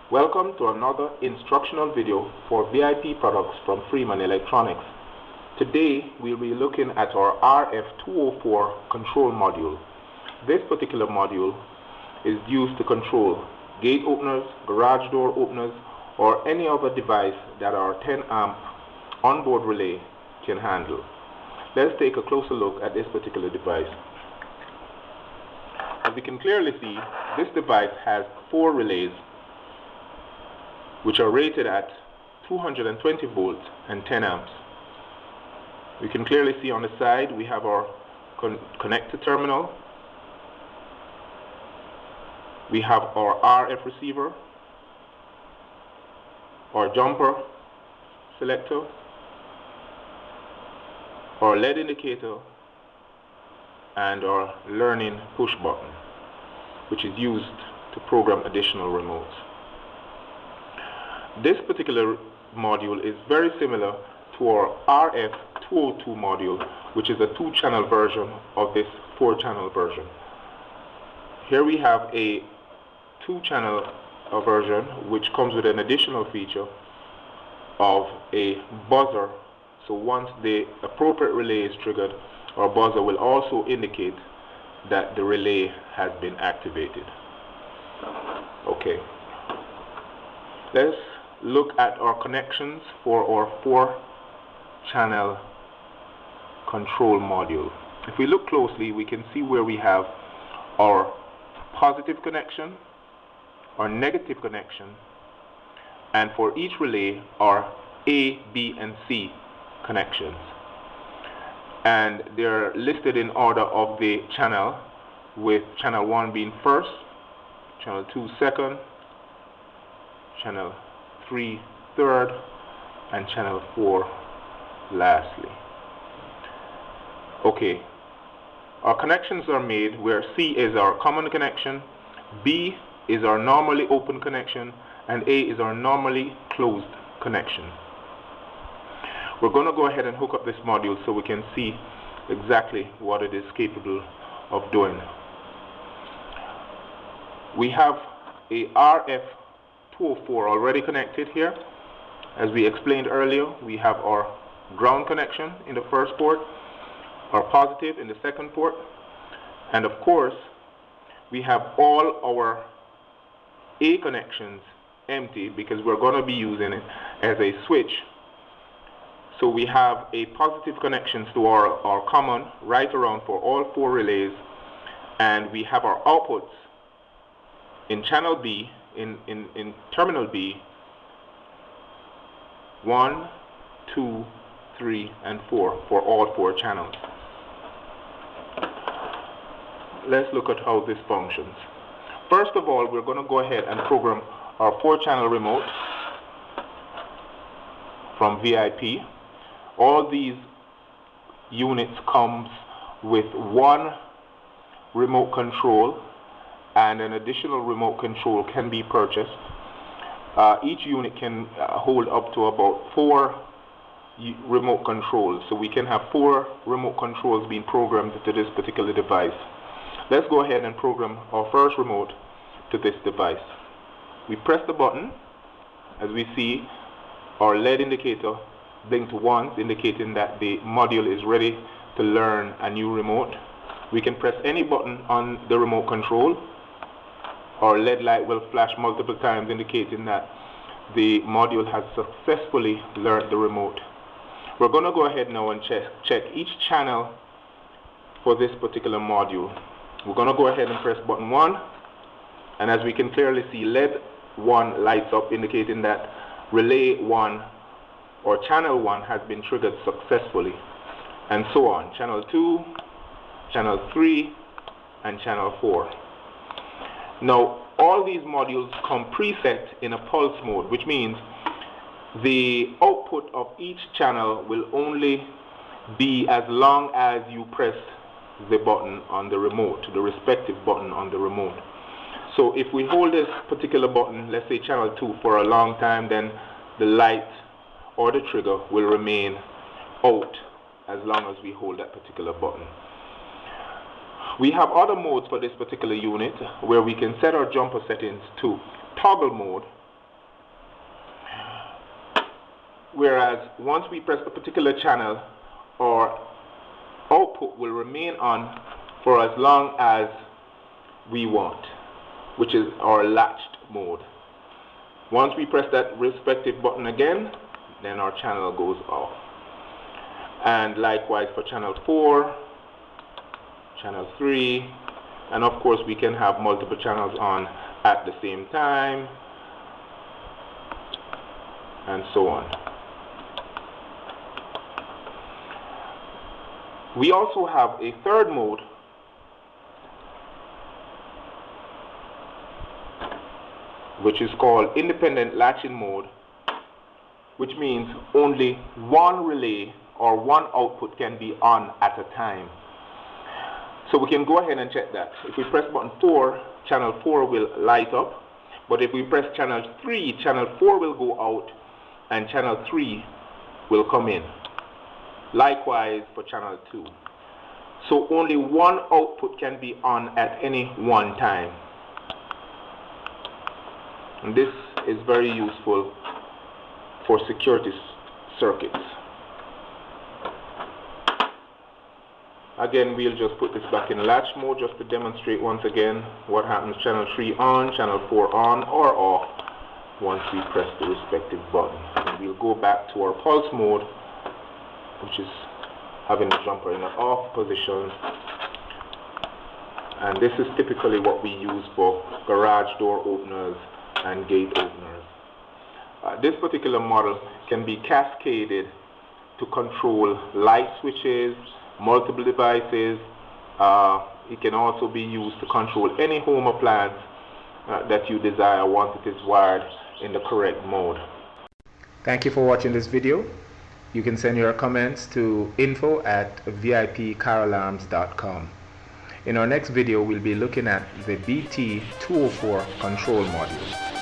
Welcome to another instructional video for VIP products from Freeman Electronics. Today we'll be looking at our RF-204 control module. This particular module is used to control gate openers, garage door openers, or any other device that our 10 amp onboard relay can handle. Let's take a closer look at this particular device. As we can clearly see, this device has 4 relays which are rated at 220 volts and 10 amps. We can clearly see on the side we have our connector terminal, we have our RF receiver, our jumper selector, our LED indicator, and our learning push button, which is used to program additional remotes. This particular module is very similar to our RF-202 module, which is a 2-channel version of this 4-channel version. Here we have a 2-channel version which comes with an additional feature of a buzzer. So once the appropriate relay is triggered, our buzzer will also indicate that the relay has been activated. Okay, let's look at our connections for our 4-channel control module. If we look closely, we can see where we have our positive connection, our negative connection, and for each relay our A, B, and C connections. And they're listed in order of the channel, with channel 1 being first, channel 2 second, channel 3 third, and channel 4 lastly. Okay, our connections are made where C is our common connection, B is our normally open connection, and A is our normally closed connection. We're going to go ahead and hook up this module so we can see exactly what it is capable of doing. We have a RF-204 already connected here. As we explained earlier, we have our ground connection in the first port, our positive in the second port, and of course we have all our A connections empty because we're going to be using it as a switch. So we have a positive connections to our common right around for all 4 relays, and we have our outputs in channel B, in terminal B, 1, 2, 3, and 4 for all 4 channels. Let's look at how this functions. First of all, we're going to go ahead and program our 4-channel remote from VIP. All these units comes with 1 remote control, and an additional remote control can be purchased. Each unit can hold up to about 4 remote controls, so we can have 4 remote controls being programmed to this particular device. Let's go ahead and program our first remote to this device. We press the button. As we see, our LED indicator blinked once, indicating that the module is ready to learn a new remote. We can press any button on the remote control. Our LED light will flash multiple times, indicating that the module has successfully learned the remote. We're going to go ahead now and check each channel for this particular module. We're going to go ahead and press button 1, and as we can clearly see, LED 1 lights up, indicating that relay 1 or channel 1 has been triggered successfully, and so on. Channel 2, channel 3, and channel 4. Now, all these modules come preset in a pulse mode, which means the output of each channel will only be as long as you press the button on the remote, the respective button on the remote. So if we hold this particular button, let's say channel 2, for a long time, then the light or the trigger will remain out as long as we hold that particular button. We have other modes for this particular unit where we can set our jumper settings to toggle mode, whereas once we press a particular channel, our output will remain on for as long as we want, which is our latched mode. Once we press that respective button again, then our channel goes off. And likewise for channel 4, channel 3, and of course we can have multiple channels on at the same time, and so on. We also have a third mode, which is called independent latching mode, which means only one relay or one output can be on at a time. So we can go ahead and check that. If we press button 4, channel 4 will light up, but if we press channel 3, channel 4 will go out and channel 3 will come in. Likewise for channel 2. So only one output can be on at any one time. And this is very useful for security circuits. Again, we'll just put this back in latch mode just to demonstrate once again what happens. Channel 3 on, channel 4 on or off once we press the respective button. And we'll go back to our pulse mode, which is having the jumper in the off position. And this is typically what we use for garage door openers and gate openers. This particular model can be cascaded to control light switches, multiple devices. It can also be used to control any home appliance that you desire once it is wired in the correct mode. Thank you for watching this video. You can send your comments to info@vipcaralarms.com. In our next video, we'll be looking at the BT-204 control module.